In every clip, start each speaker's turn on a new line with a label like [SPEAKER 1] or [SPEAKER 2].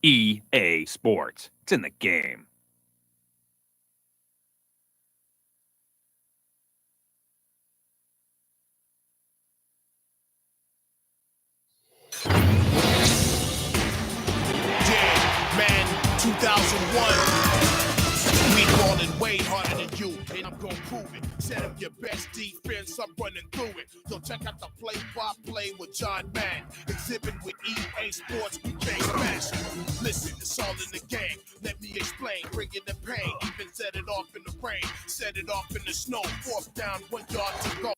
[SPEAKER 1] EA Sports. It's in the game.
[SPEAKER 2] Yeah, man, 2001. We ballin' way harder than you, and I'm gon' prove it. Set up your best defense, I'm running through it. So check out the play-by-play with John Madden. Exhibit with EA Sports, we bang best. Listen, it's all in the game. Let me explain, bringing the pain. Even set it off in the rain, set it off in the snow. Fourth down, 1 yard to go.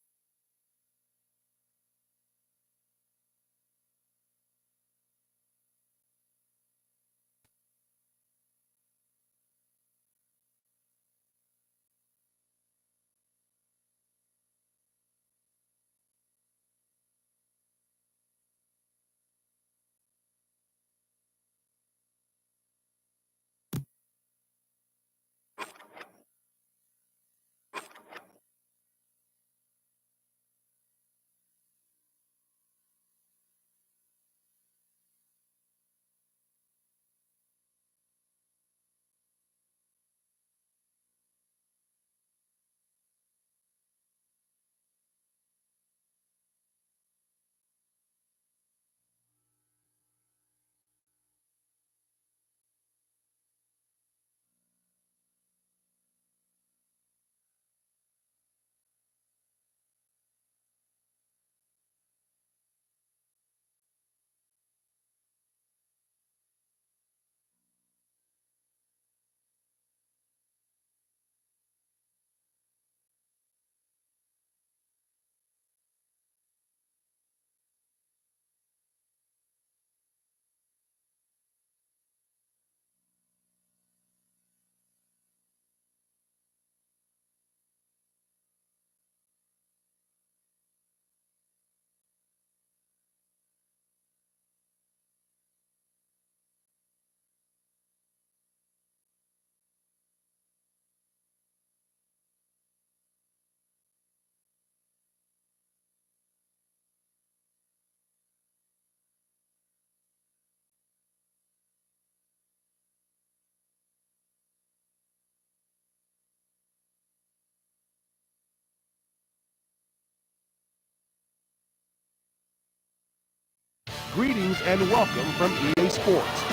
[SPEAKER 3] Greetings and welcome from EA Sports.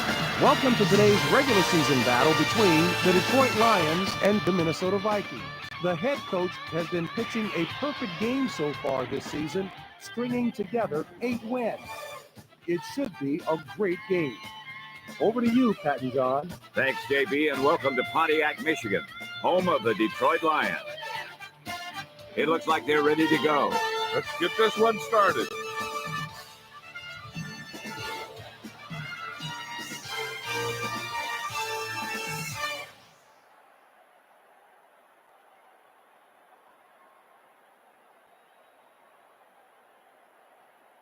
[SPEAKER 3] Welcome to today's regular season battle between the Detroit Lions and the Minnesota Vikings. The head coach has been pitching a perfect game so far this season, stringing together 8 wins. It should be a great game. Over to you, Pat and John.
[SPEAKER 4] Thanks, JB, and welcome to Pontiac, Michigan, home of the Detroit Lions. It looks like they're ready to go.
[SPEAKER 5] Let's get this one started.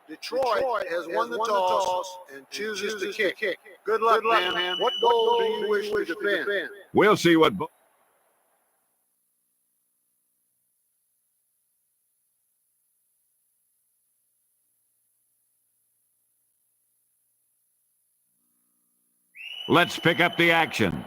[SPEAKER 6] Detroit has won the toss and chooses to kick. Good luck, man. What goal do you wish to defend?
[SPEAKER 4] We'll see what... Let's pick up the action.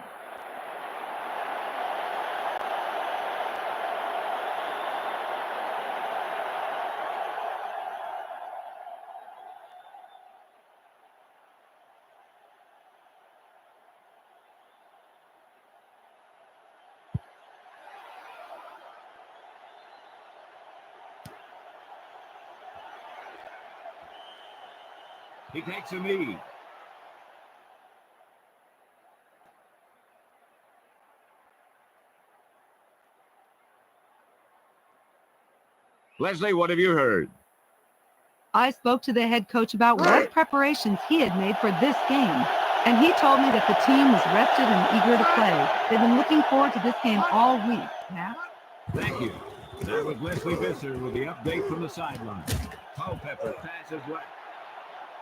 [SPEAKER 4] He takes a knee. Leslie, what have you heard?
[SPEAKER 7] I spoke to the head coach about what preparations he had made for this game, and he told me that the team was rested and eager to play. They've been looking forward to this game all week. Matt?
[SPEAKER 4] Thank you. That was Leslie Visser with the update from the sideline. Culpepper passes right.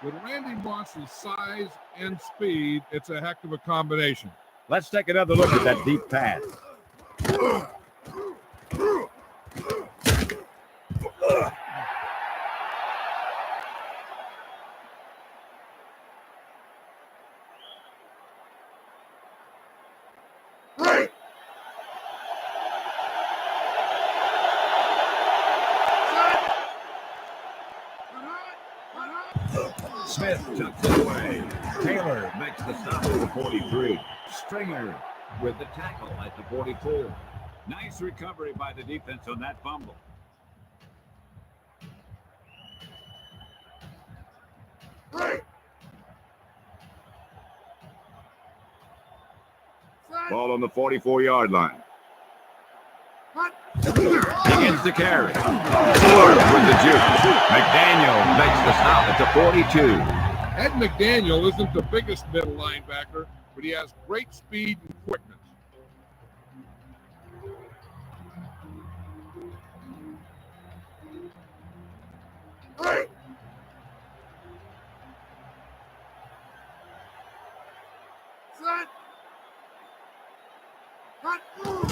[SPEAKER 5] With Randy Moss's size and speed, it's a heck of a combination.
[SPEAKER 4] Let's take another look at that deep pass. Smith tucks it away. Taylor makes the stop at the 43. Stringer with the tackle at the 44. Nice recovery by the defense on that fumble. Ball on the 44-yard line. He gets the carry. Ford with the juke. McDaniel makes the stop at the 42.
[SPEAKER 5] Ed McDaniel isn't the biggest middle linebacker, but he has great speed and quickness.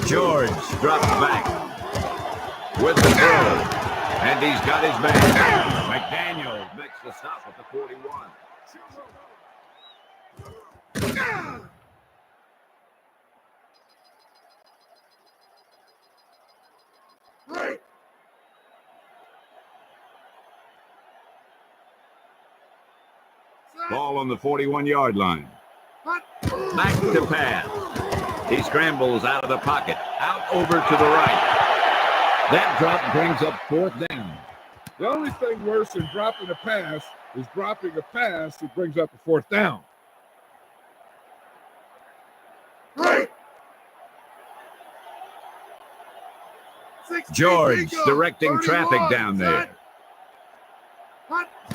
[SPEAKER 4] George drops back with the throw, and he's got his man. McDaniel makes the stop at the 41. Ball on the 41-yard line. Back to pass. He scrambles out of the pocket, out over to the right. That drop brings up 4th down.
[SPEAKER 5] The only thing worse than dropping a pass is dropping a pass that brings up a 4th down.
[SPEAKER 4] George directing traffic down there.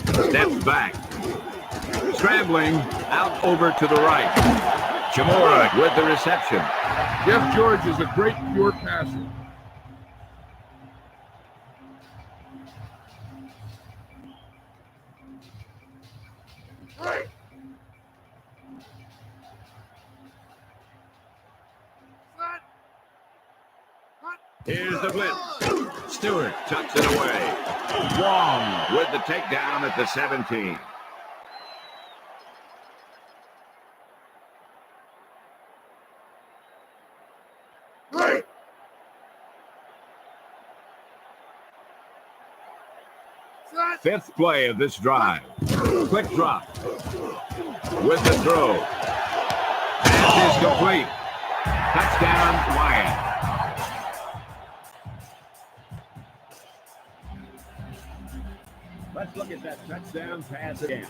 [SPEAKER 4] Steps back. Scrambling out over to the right. Chamora with the reception.
[SPEAKER 5] Jeff George is a great pure passer.
[SPEAKER 4] Here's the blitz. Stewart tucks it away. Wong with the takedown at the 17. Fifth play of this drive. Quick drop. With the throw. Pass is complete. Touchdown, Lions. Let's look at that touchdown pass again.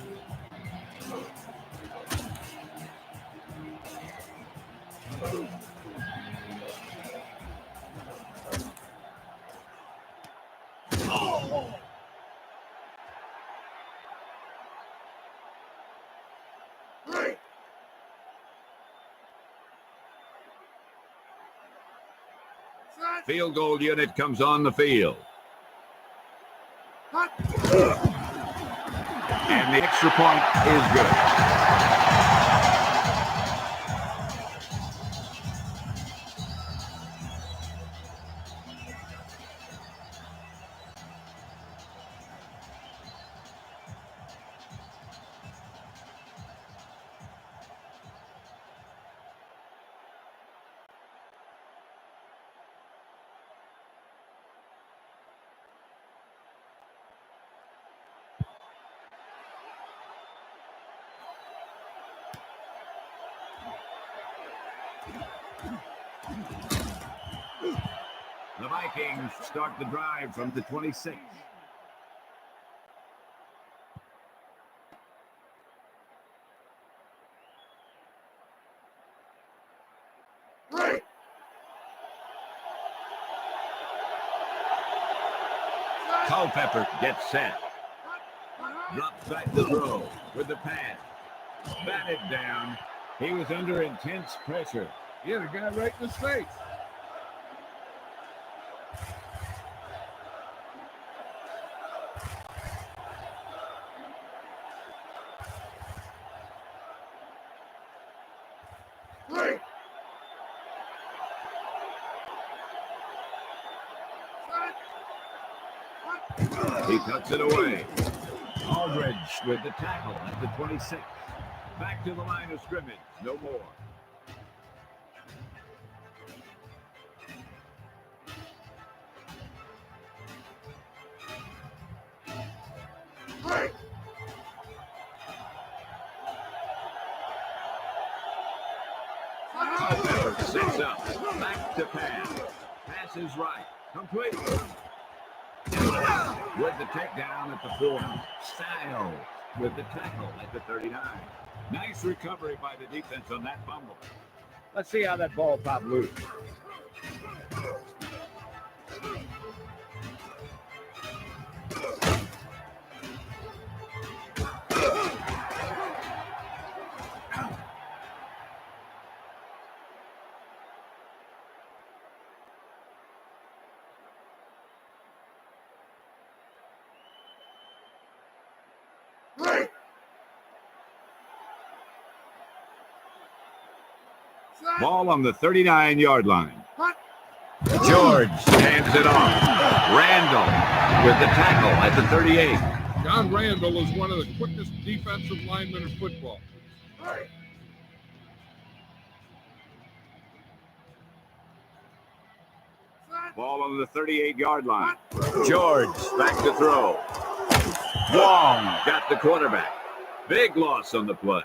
[SPEAKER 4] Field goal unit comes on the field. And the extra point is good. The Vikings start the drive from the 26. Culpepper gets set. Drops back to throw with the pass. Batted down. He was under intense pressure.
[SPEAKER 5] He had a guy right in his face.
[SPEAKER 4] He tucks it away. Aldridge with the tackle at the 26. Back to the line of scrimmage. No more. Culpepper sets up. Back to pass. Pass is right. Complete. With the takedown at the 40. Styles with the tackle at the 39. Nice recovery by the defense on that fumble. Let's see how that ball popped loose. Ball on the 39-yard line. George hands it off. Randall with the tackle at the 38.
[SPEAKER 5] John Randall is one of the quickest defensive linemen in football.
[SPEAKER 4] Ball on the 38-yard line. George back to throw. Wong got the quarterback. Big loss on the play.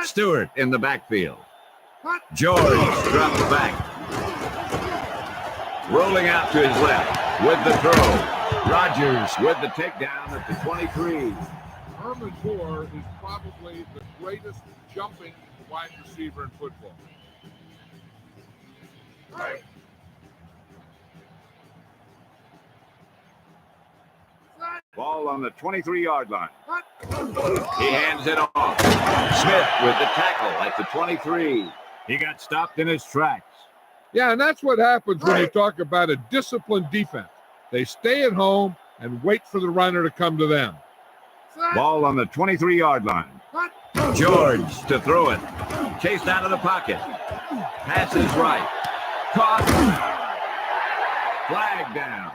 [SPEAKER 4] Stewart in the backfield. George drops back. Rolling out to his left with the throw. Rogers with the takedown at the 23.
[SPEAKER 5] Herman Moore is probably the greatest jumping wide receiver in football.
[SPEAKER 4] Ball on the 23-yard line. He hands it off. Smith with the tackle at the 23. He got stopped in his tracks.
[SPEAKER 5] Yeah, and that's what happens when you talk about a disciplined defense. They stay at home and wait for the runner to come to them.
[SPEAKER 4] Ball on the 23-yard line. George to throw it. Chased out of the pocket. Pass is right. Caught. Flag down.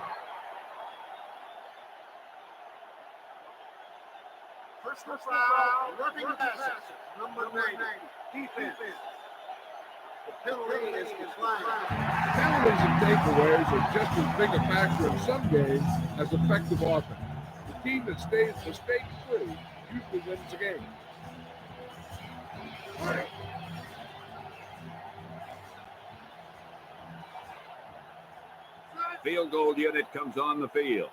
[SPEAKER 6] Personal foul, roughing the passer. Number 90, defense. The penalty is declined.
[SPEAKER 5] Penalties and takeaways are just as big a factor in some games as effective offense. The team that stays mistake-free usually wins the game.
[SPEAKER 4] Field goal unit comes on the field.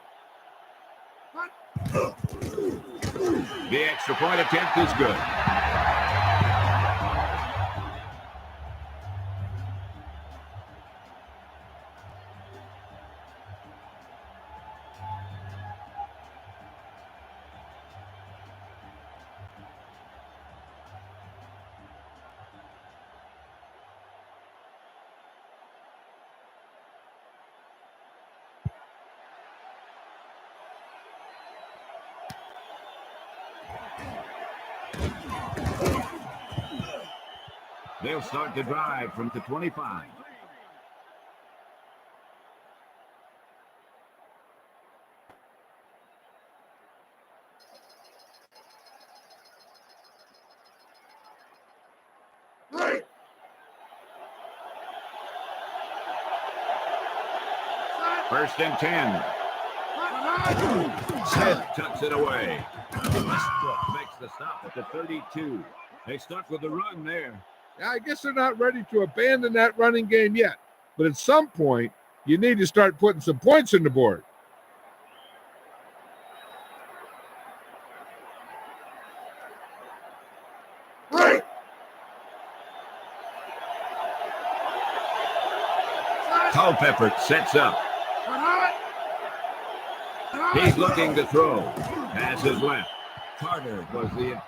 [SPEAKER 4] The extra point attempt is good. They'll start the drive from the 25. First and 10. Smith tucks it away. Westbrook makes the stop at the 32. They stuck with the run there.
[SPEAKER 5] Yeah, I guess they're not ready to abandon that running game yet. But at some point, you need to start putting some points on the board.
[SPEAKER 4] Culpepper sets up. He's looking to throw. Pass is left. Carter was the...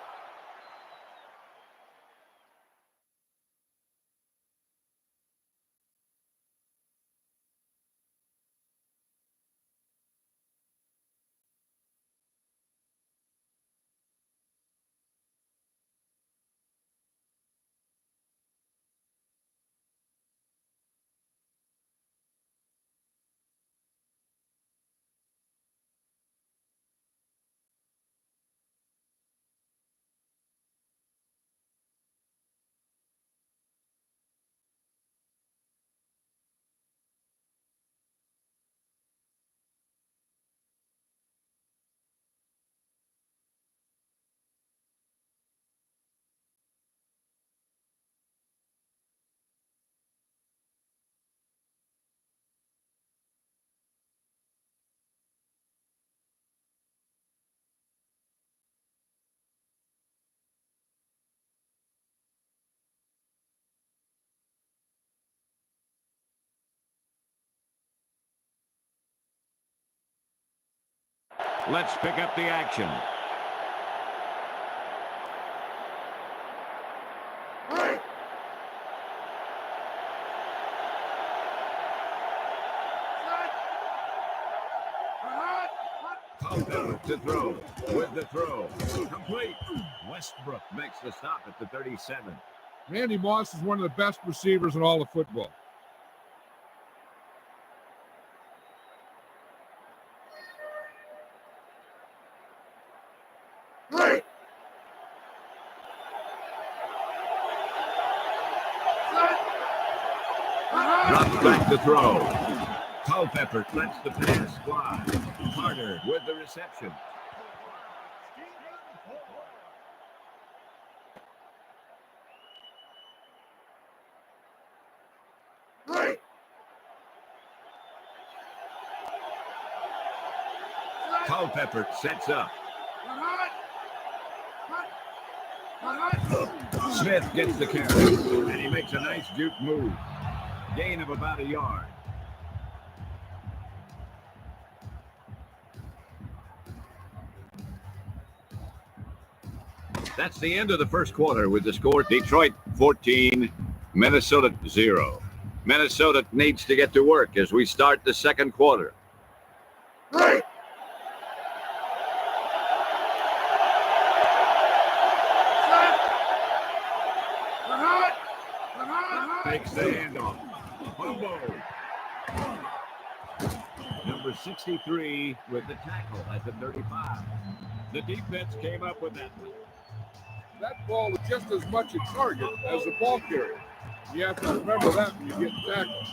[SPEAKER 4] Let's pick up the action. To throw. With the throw. Complete. Westbrook makes the stop at the 37.
[SPEAKER 5] Randy Moss is one of the best receivers in all of football.
[SPEAKER 4] Drops back to throw. Culpepper lets the pass fly. Carter with the reception. Culpepper sets up. Smith gets the carry, and he makes a nice juke move. Gain of about a yard. That's the end of the first quarter with the score Detroit 14, Minnesota 0. Minnesota needs to get to work as we start the second quarter. Takes the handoff. Fumble. Number 63 with the tackle at the 35. The defense came up with that one.
[SPEAKER 5] That ball is just as much a target as the ball carrier. You have to remember that when you get tackled.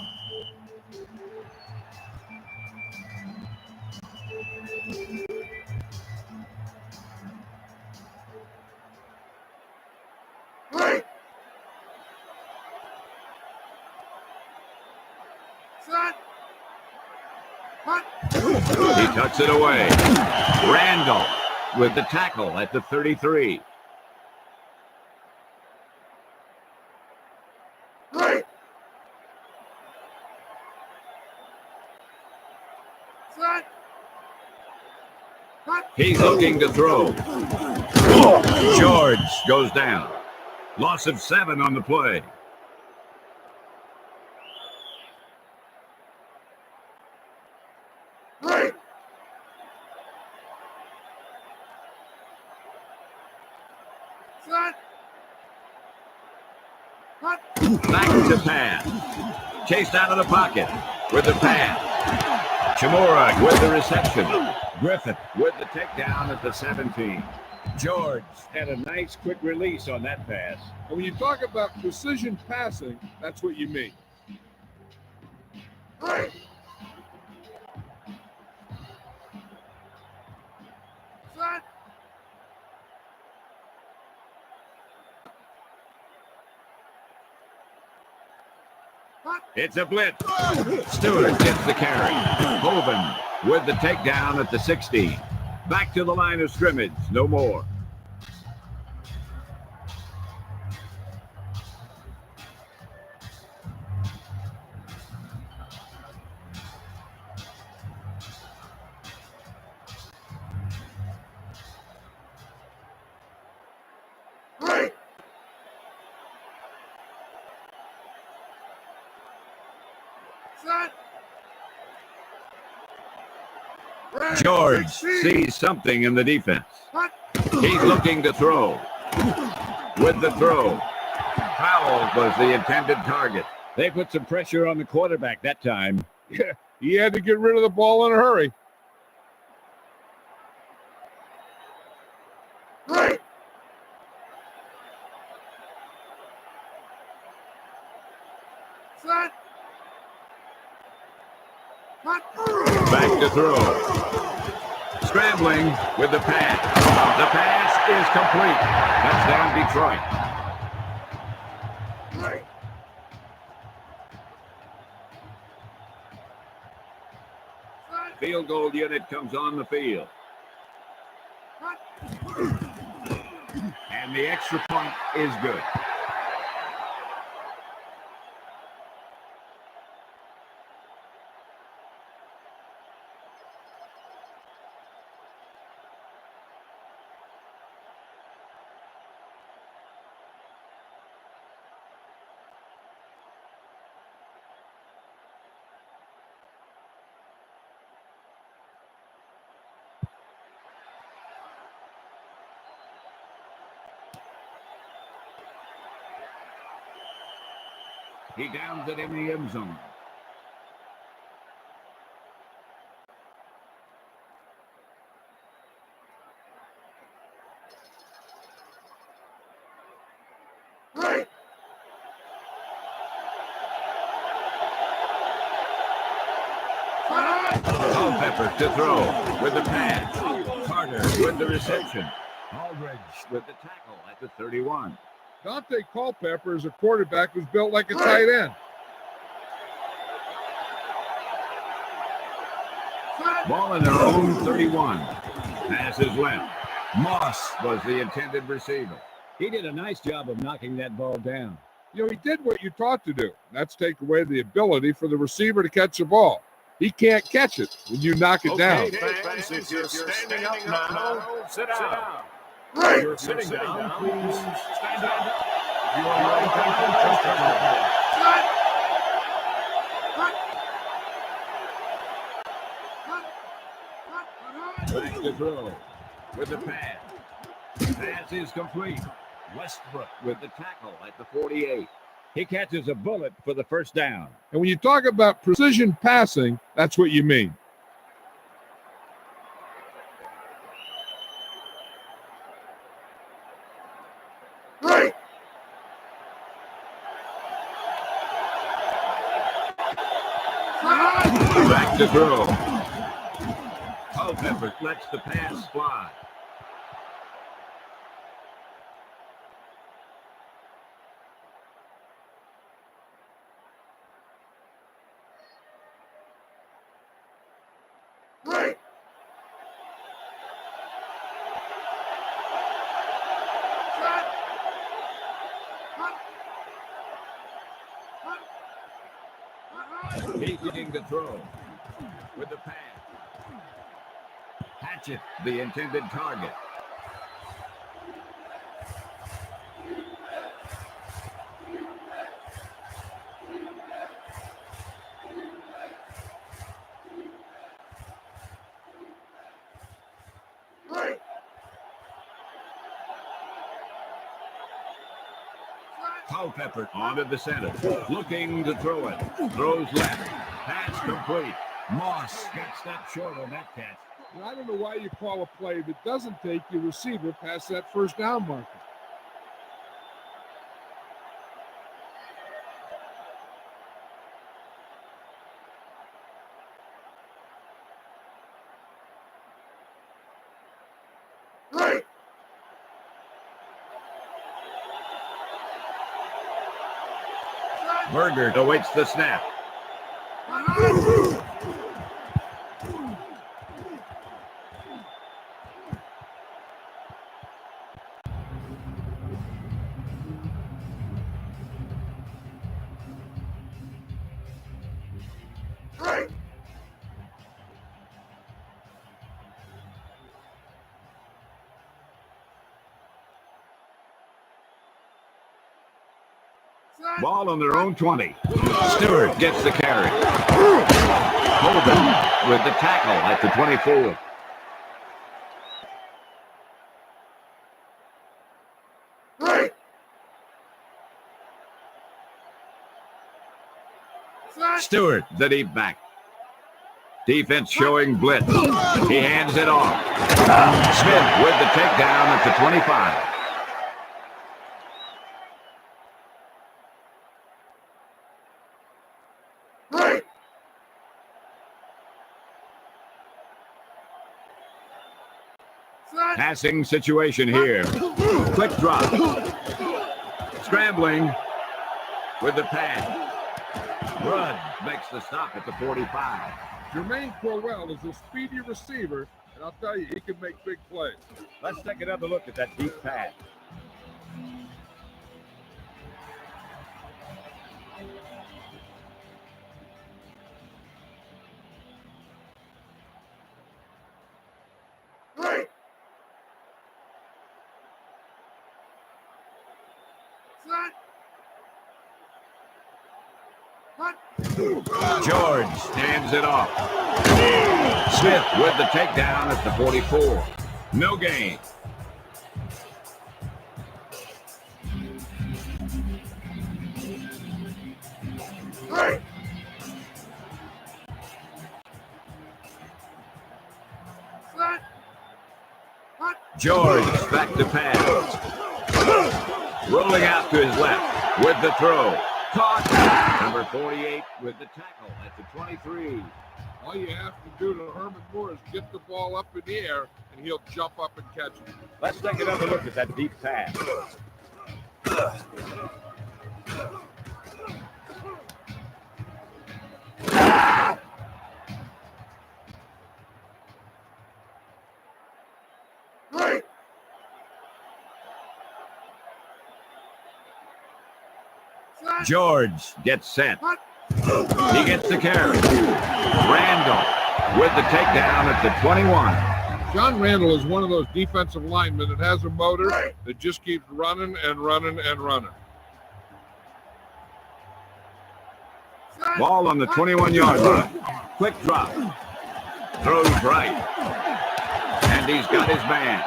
[SPEAKER 4] He tucks it away. Randall with the tackle at the 33. He's looking to throw. George goes down. Loss of 7 on the play. Back to pass. Chased out of the pocket with the pass. Chamora with the reception. Griffith with the takedown at the 17. George had a nice quick release on that pass.
[SPEAKER 5] And when you talk about precision passing, that's what you mean.
[SPEAKER 4] It's a blitz. Stewart gets the carry. Hoven with the takedown at the 16. Back to the line of scrimmage. No more. George sees something in the defense. He's looking to throw. With the throw. Powell was the intended target. They put some pressure on the quarterback that time.
[SPEAKER 5] He had to get rid of the ball in a hurry.
[SPEAKER 4] Back to throw. Scrambling with the pass. The pass is complete. Touchdown Detroit. Field goal unit comes on the field. And the extra point is good. He downs it in the end zone. Culpepper to throw with the pass. Carter with the reception. Aldridge with the tackle at the 31.
[SPEAKER 5] Dante Culpepper is a quarterback who's built like a tight end.
[SPEAKER 4] Ball in their own 31. Pass is left. Moss was the intended receiver. He did a nice job of knocking that ball down.
[SPEAKER 5] You know, he did what you taught to do. That's take away the ability for the receiver to catch the ball. He can't catch it when you knock it down.
[SPEAKER 6] Fans, if you're standing up now, sit down. You're sitting down, please stand up. If you are lying down, just turn around.
[SPEAKER 4] Back to throw with the pass. Pass is complete. Westbrook with the tackle at the 48. He catches a bullet for the first down.
[SPEAKER 5] And when you talk about precision passing, that's what you mean.
[SPEAKER 4] Back to throw. Culpepper lets the pass fly. He's looking to throw with the pass. Hatchet, the intended target. Culpepper onto the center, looking to throw it. Throws left. Pass complete. Moss got stopped short on that catch.
[SPEAKER 5] Well, I don't know why you call a play that doesn't take your receiver past that first down marker.
[SPEAKER 4] Berger awaits the snap. Ball on their own 20. Stewart gets the carry. Holden with the tackle at the 24. Stewart, the deep back. Defense showing blitz. He hands it off. Smith with the takedown at the 25. Passing situation here. Quick drop. Scrambling with the pass. Rudd makes the stop at the 45.
[SPEAKER 5] Jermaine Crowell is a speedy receiver, and I'll tell you, he can make big plays.
[SPEAKER 4] Let's take another look at that deep pass. George hands it off. Smith with the takedown at the 44. No gain. George back to pass. Rolling out to his left with the throw. Caught. Number 48 with the tackle at the 23.
[SPEAKER 5] All you have to do to Herman Moore is get the ball up in the air, and he'll jump up and catch it.
[SPEAKER 4] Let's take another look at that deep pass. George gets set. He gets the carry. Randall with the takedown at the 21.
[SPEAKER 5] John Randall is one of those defensive linemen that has a motor that just keeps running and running and running.
[SPEAKER 4] Ball on the 21-yard line. Quick drop. Throws right. And he's got his man.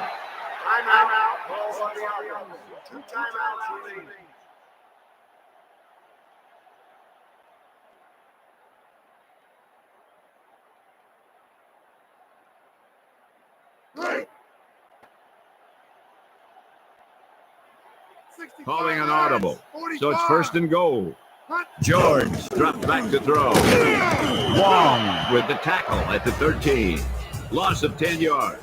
[SPEAKER 6] Timeout. Two timeouts remaining.
[SPEAKER 4] Calling an audible. So it's first and goal. George drops back to throw. Wong with the tackle at the 13. Loss of 10 yards.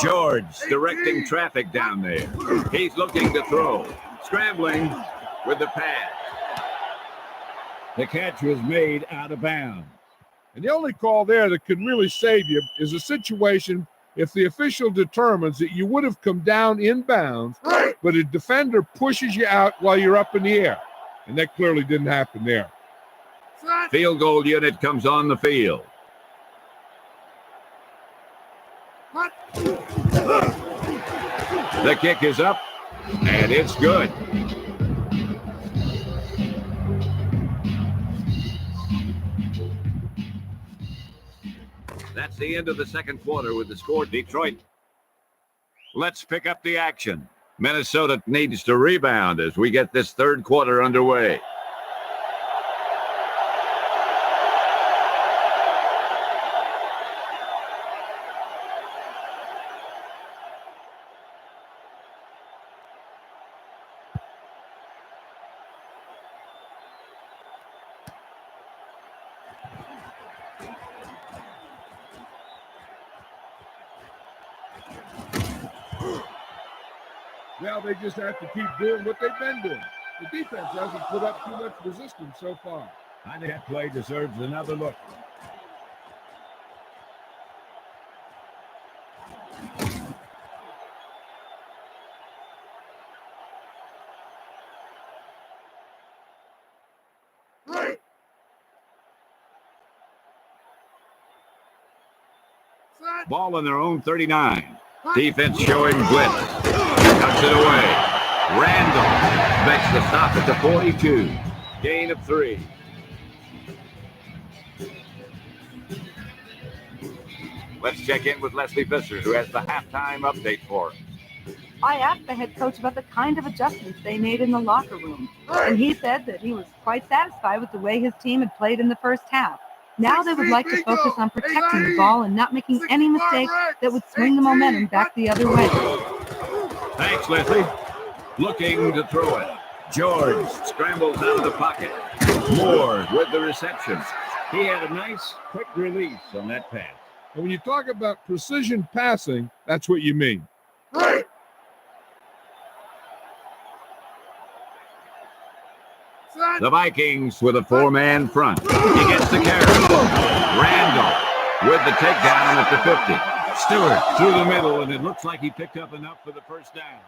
[SPEAKER 4] George directing traffic down there. He's looking to throw. Scrambling with the pass. The catch was made out of bounds.
[SPEAKER 5] And the only call there that can really save you is a situation if the official determines that you would have come down in bounds, but a defender pushes you out while you're up in the air. And that clearly didn't happen there.
[SPEAKER 4] Field goal unit comes on the field. The kick is up, and it's good. That's the end of the second quarter with the score Detroit. Let's pick up the action. Minnesota needs to rebound as we get this third quarter underway.
[SPEAKER 5] Now they just have to keep doing what they've been doing. The defense hasn't put up too much resistance so far.
[SPEAKER 4] I think that play deserves another look. Ball on their own 39. Defense showing blitz. Cuts it away. Randall makes the stop at the 42. Gain of 3. Let's check in with Leslie Visser, who has the halftime update for us.
[SPEAKER 7] I asked the head coach about the kind of adjustments they made in the locker room, and he said that he was quite satisfied with the way his team had played in the first half. Now they would like to focus on protecting the ball and not making any mistakes that would swing the momentum back the other way.
[SPEAKER 4] Thanks, Leslie. Looking to throw it. George scrambles out of the pocket. Moore with the reception. He had a nice, quick release on that pass.
[SPEAKER 5] And when you talk about precision passing, that's what you mean.
[SPEAKER 4] The Vikings with a 4-man front. He gets the carry. Randall with the takedown at the 50. Stewart through the middle, and it looks like he picked up enough for the first down.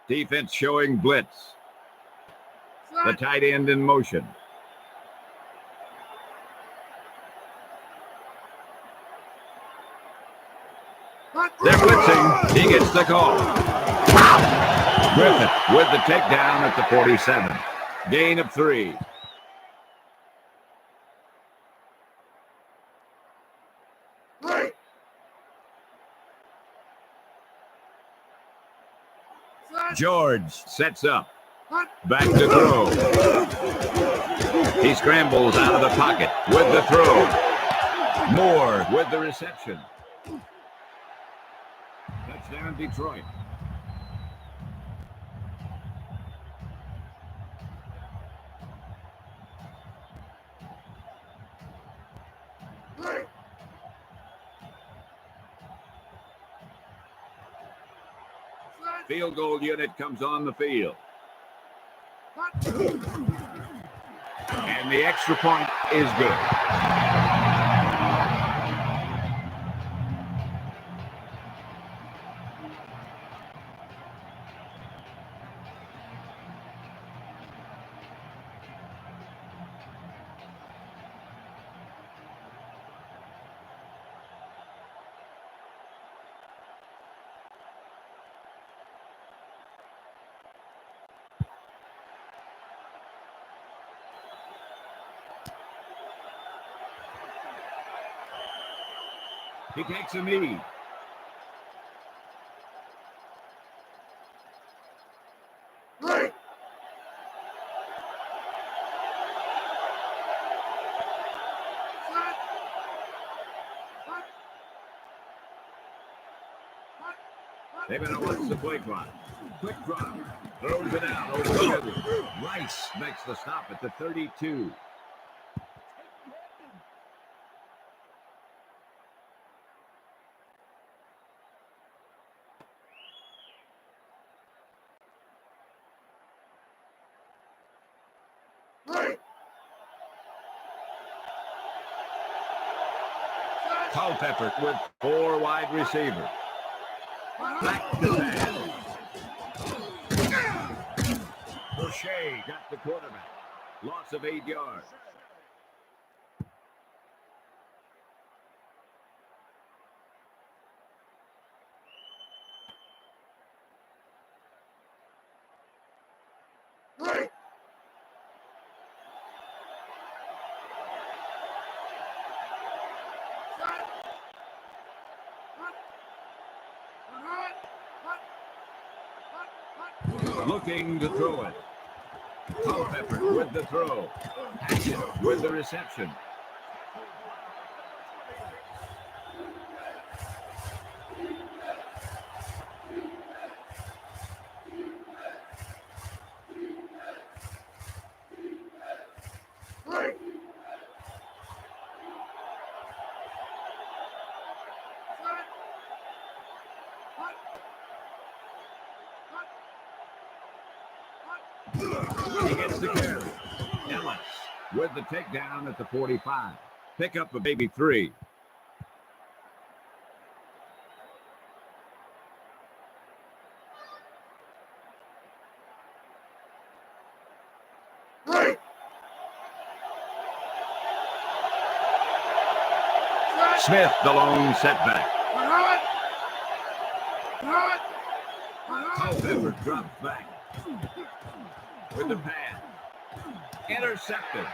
[SPEAKER 4] Defense showing blitz. The tight end in motion. They're blitzing. He gets the call. Griffith with the takedown at the 47. Gain of 3. George sets up. Back to throw. He scrambles out of the pocket with the throw. Moore with the reception. Touchdown, Detroit. Field goal unit comes on the field. And the extra point is good. He takes a knee. They've been watch the play clock. Quick drop. Throws it out over the middle. Rice makes the stop at the 32. Culpepper with 4 wide receivers. Back to pass. Boucher got the quarterback. Loss of 8 yards. Looking to throw it. Culpepper with the throw. Hackett with the reception. He gets the carry. Ellis with the takedown at the 45. Pick up a baby 3. Smith, the lone setback. Culpepper drops back. With the pass. Intercepted.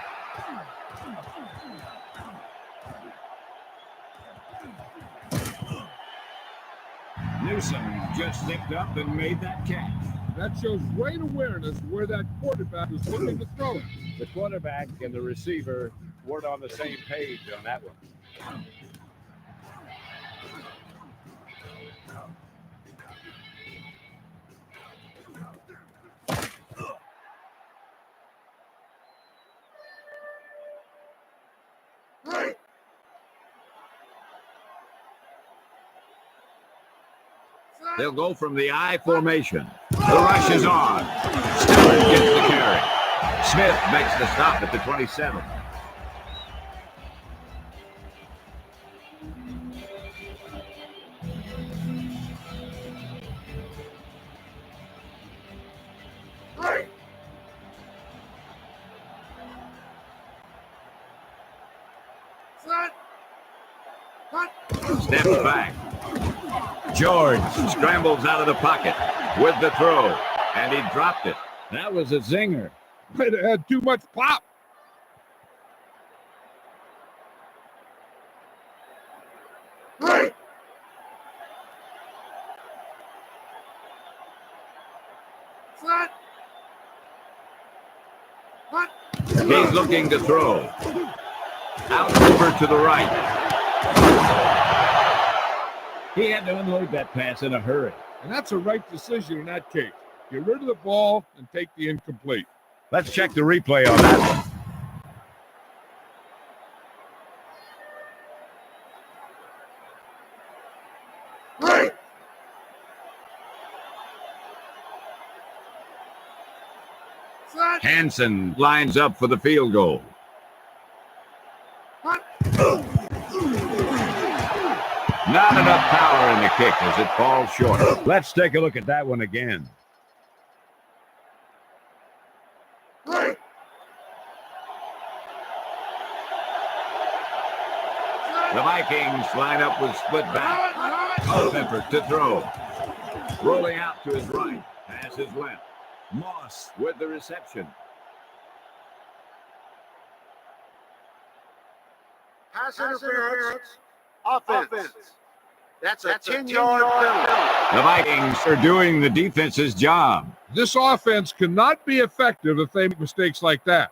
[SPEAKER 4] Newsom just stepped up and made that catch.
[SPEAKER 5] That shows great awareness where that quarterback was looking to throw it.
[SPEAKER 6] The quarterback and the receiver weren't on the same page on that one.
[SPEAKER 4] They'll go from the I formation. The rush is on. Stewart gets the carry. Smith makes the stop at the 27. Steps back. George scrambles out of the pocket with the throw. And he dropped it. That was a zinger.
[SPEAKER 5] It had too much pop.
[SPEAKER 4] He's looking to throw. Out over to the right. He had to unload that pass in a hurry.
[SPEAKER 5] And that's a right decision in that case. Get rid of the ball and take the incomplete.
[SPEAKER 4] Let's check the replay on that one. Hansen lines up for the field goal. Not enough power in the kick as it falls short. Let's take a look at that one again. The Vikings line up with split back. Culpepper to throw. Rolling out to his right. Pass his left. Moss with the reception.
[SPEAKER 8] Pass interference. Offense. That's a 10-yard penalty.
[SPEAKER 4] The Vikings are doing the defense's job.
[SPEAKER 5] This offense cannot be effective if they make mistakes like that.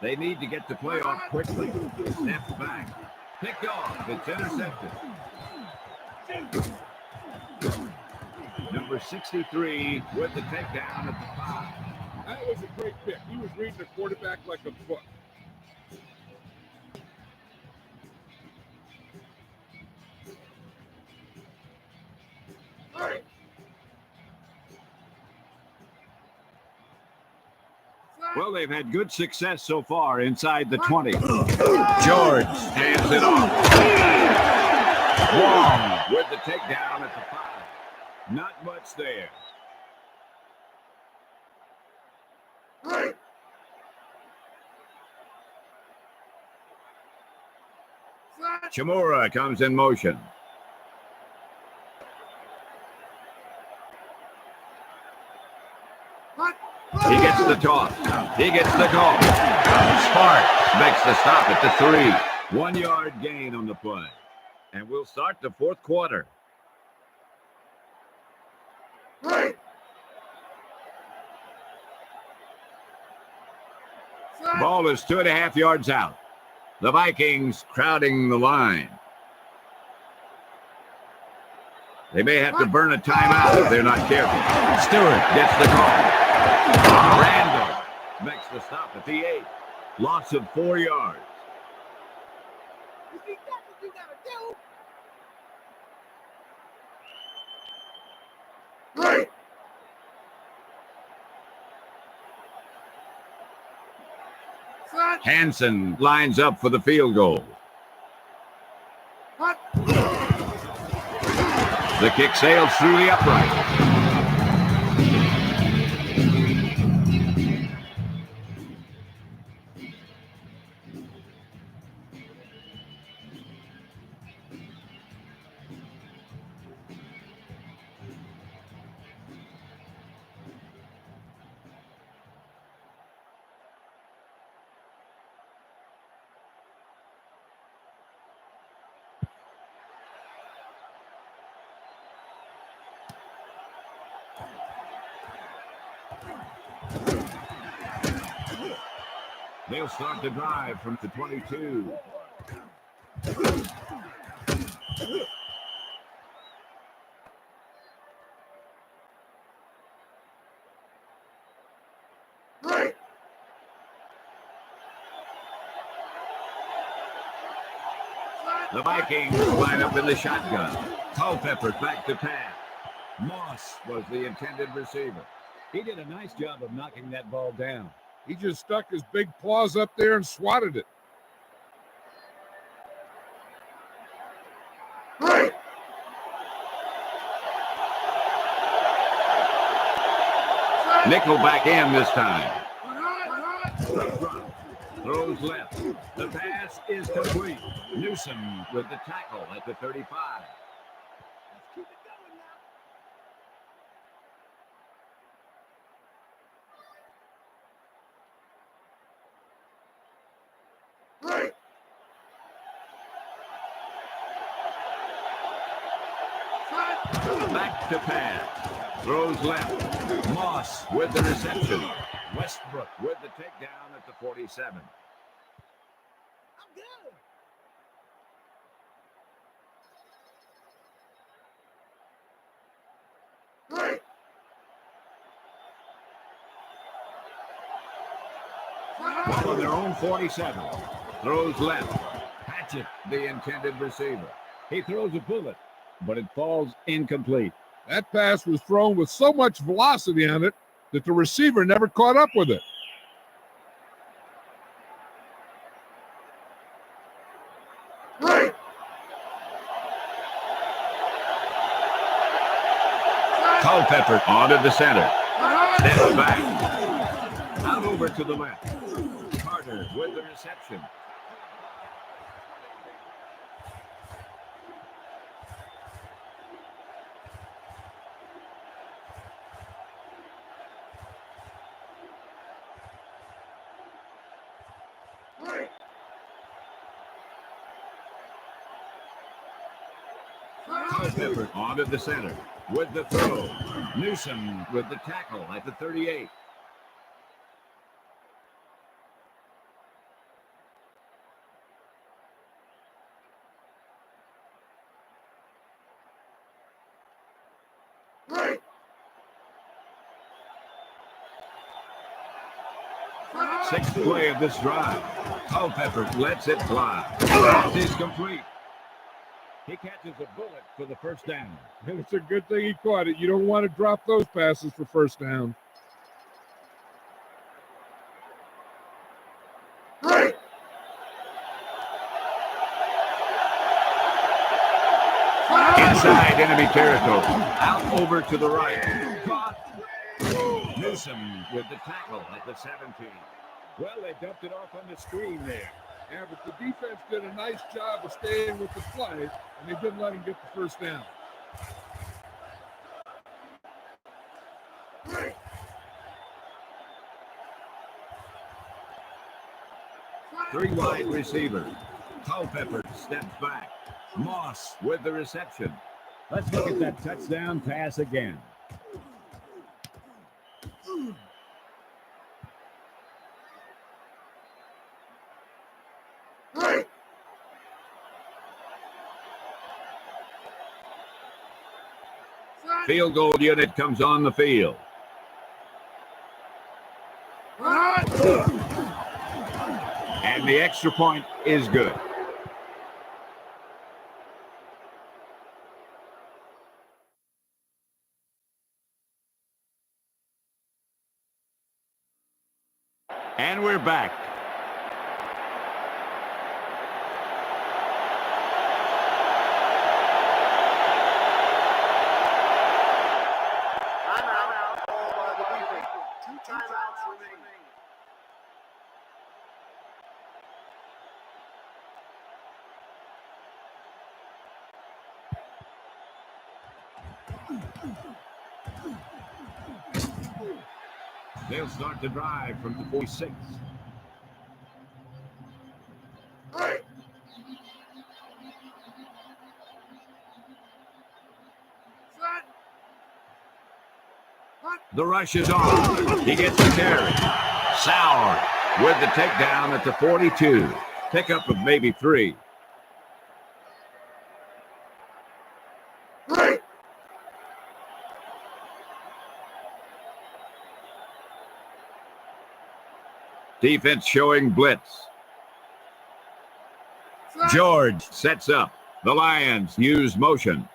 [SPEAKER 4] They need to get the play off quickly. Steps back. Picked off. It's intercepted. Number 63 with the takedown at the 5.
[SPEAKER 5] That was a great pick. He was reading the quarterback like a book.
[SPEAKER 4] Well, they've had good success so far inside the 20. George hands it off. Wong with the takedown at the 5. Not much there. Chimura comes in motion. He gets the toss. He gets the call. Sparks makes the stop at the 3. 1-yard gain on the play. And we'll start the fourth quarter. Ball is 2.5 yards out. The Vikings crowding the line. They may have to burn a timeout if they're not careful. Stewart gets the call. Randall makes the stop at the 8. Loss of 4 yards. Hansen lines up for the field goal. The kick sails through the upright. They'll start the drive from the 22. The Vikings line up in the shotgun. Culpepper back to pass. Moss was the intended receiver. He did a nice job of knocking that ball down.
[SPEAKER 5] He just stuck his big paws up there and swatted it.
[SPEAKER 4] Nickel back in this time. Throws left. The pass is complete. Newsom with the tackle at the 35. Back to pass. Throws left. Moss with the reception. Westbrook with the takedown at the 47. Ball on their own 47. Throws left. Hatchett, the intended receiver. He throws a bullet, but it falls incomplete.
[SPEAKER 5] That pass was thrown with so much velocity on it that the receiver never caught up with it.
[SPEAKER 4] Culpepper onto the center. Steps back. Out over to the left. Carter with the reception. Culpepper onto the center with the throw. Newsom with the tackle at the 38. Sixth play of this drive. Culpepper lets it fly. Pass is complete. He catches a bullet for the first down.
[SPEAKER 5] And it's a good thing he caught it. You don't want to drop those passes for first down.
[SPEAKER 4] Inside enemy territory. Out over to the right. Newsom with the tackle at the 17.
[SPEAKER 5] Well, they dumped it off on the screen there. Yeah, but the defense did a nice job of staying with the play, and they didn't let him get the first down.
[SPEAKER 4] Three wide receivers. Culpepper steps back. Moss with the reception. Let's look at that touchdown pass again. Field goal unit comes on the field. And the extra point is good. And we're back. They'll start the drive from the 46. The rush is on. He gets the carry. Sauer with the takedown at the 42. Pickup of maybe 3. Defense showing blitz. George sets up. The Lions use motion.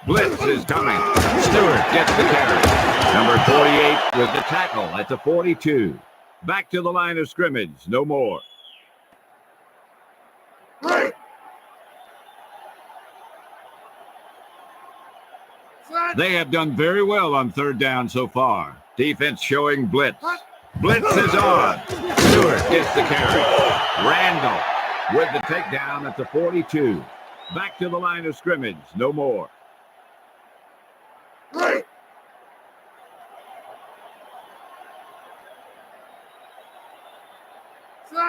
[SPEAKER 4] Blitz is coming. Stewart gets the carry. Number 48 with the tackle at the 42. Back to the line of scrimmage. No more. They have done very well on third down so far. Defense showing blitz. Blitz is on. Stewart gets the carry. Randall with the takedown at the 42. Back to the line of scrimmage. No more.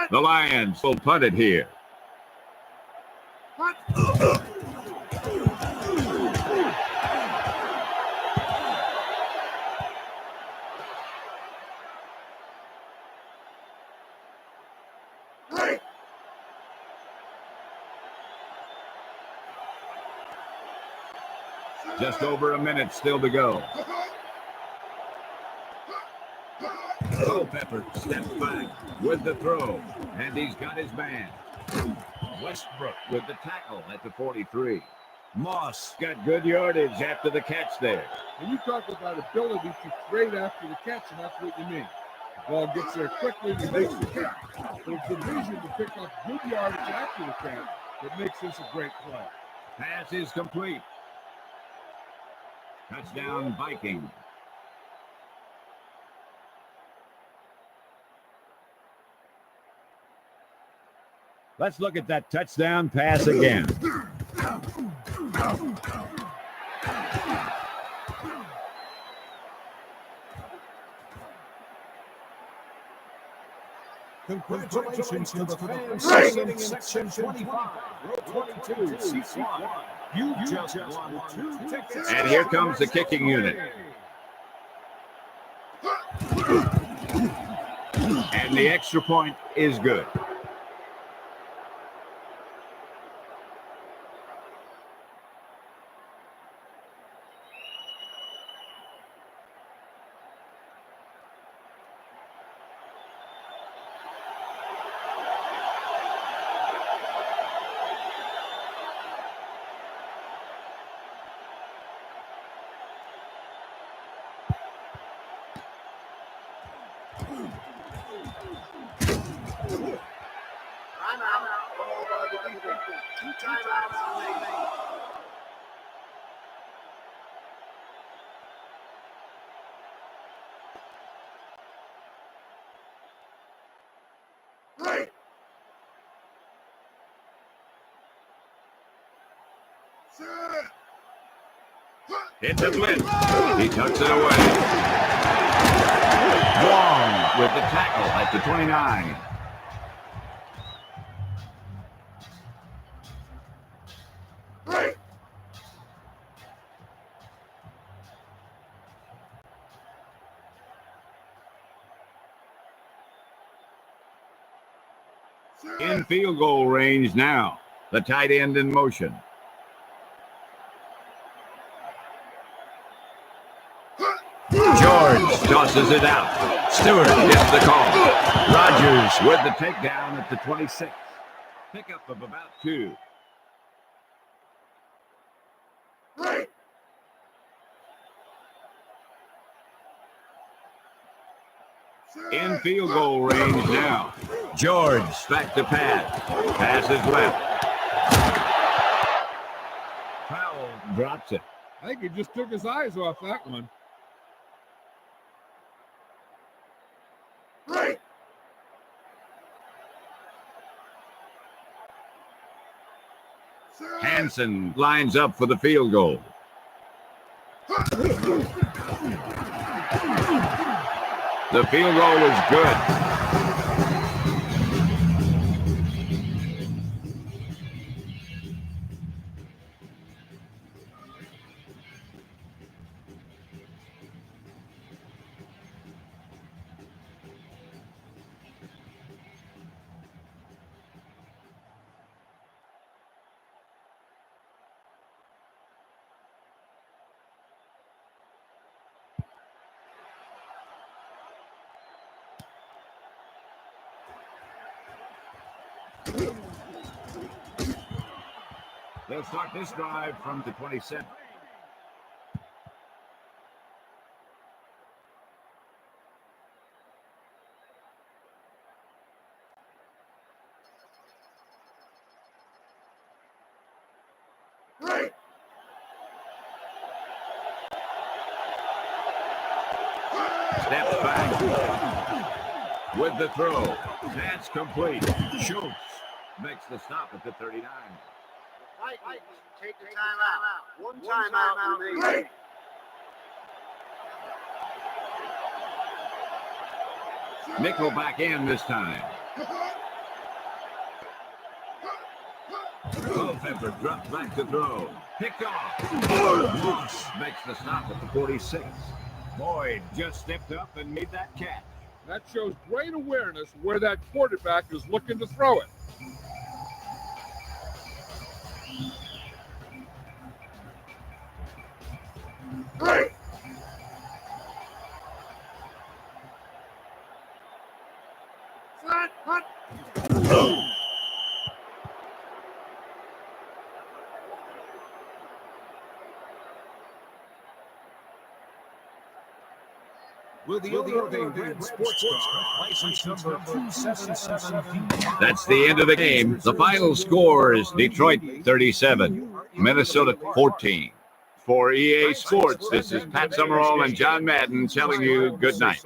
[SPEAKER 4] The Lions will punt it here. Just over a minute still to go. Culpepper steps back with the throw, and he's got his man. Westbrook with the tackle at the 43. Moss got good yardage after the catch there.
[SPEAKER 5] When you talk about ability to trade after the catch, and that's what you mean. The ball gets there quickly and he makes the catch. But it's the vision to pick up good yardage after the catch that makes this a great play.
[SPEAKER 4] Pass is complete. Touchdown, Vikings. Let's look at that touchdown pass again.
[SPEAKER 6] Congratulations to the fans sitting in section 25, row 22, seat 1. You just won 2 tickets.
[SPEAKER 4] And here comes the kicking unit. And the extra point is good. It's a blitz. He tucks it away. Wong with the tackle at the 29. In field goal range now. The tight end in motion. George tosses it out. Stewart gets the call. Rogers with the takedown at the 26. Pickup of about 2. In field goal range now. George back to pass. Passes left. Powell drops it.
[SPEAKER 5] I think he just took his eyes off that one.
[SPEAKER 4] Hansen lines up for the field goal. The field goal is good. They'll start this drive from the 27. steps back. With the throw. That's complete. Schultz makes the stop at the 39.
[SPEAKER 8] Vikings take the timeout. One timeout remaining.
[SPEAKER 4] Nickel back in this time. Culpepper drops back to throw. Picked off. Moss makes the stop at the 46. Boyd just stepped up and made that catch.
[SPEAKER 5] That shows great awareness where that quarterback is looking to throw it.
[SPEAKER 6] Will the owner of a red sports car, license number 277D.
[SPEAKER 4] That's the end of the game. The final score is Detroit 37, Minnesota 14. For EA Sports, this is Pat Summerall and John Madden telling you good night.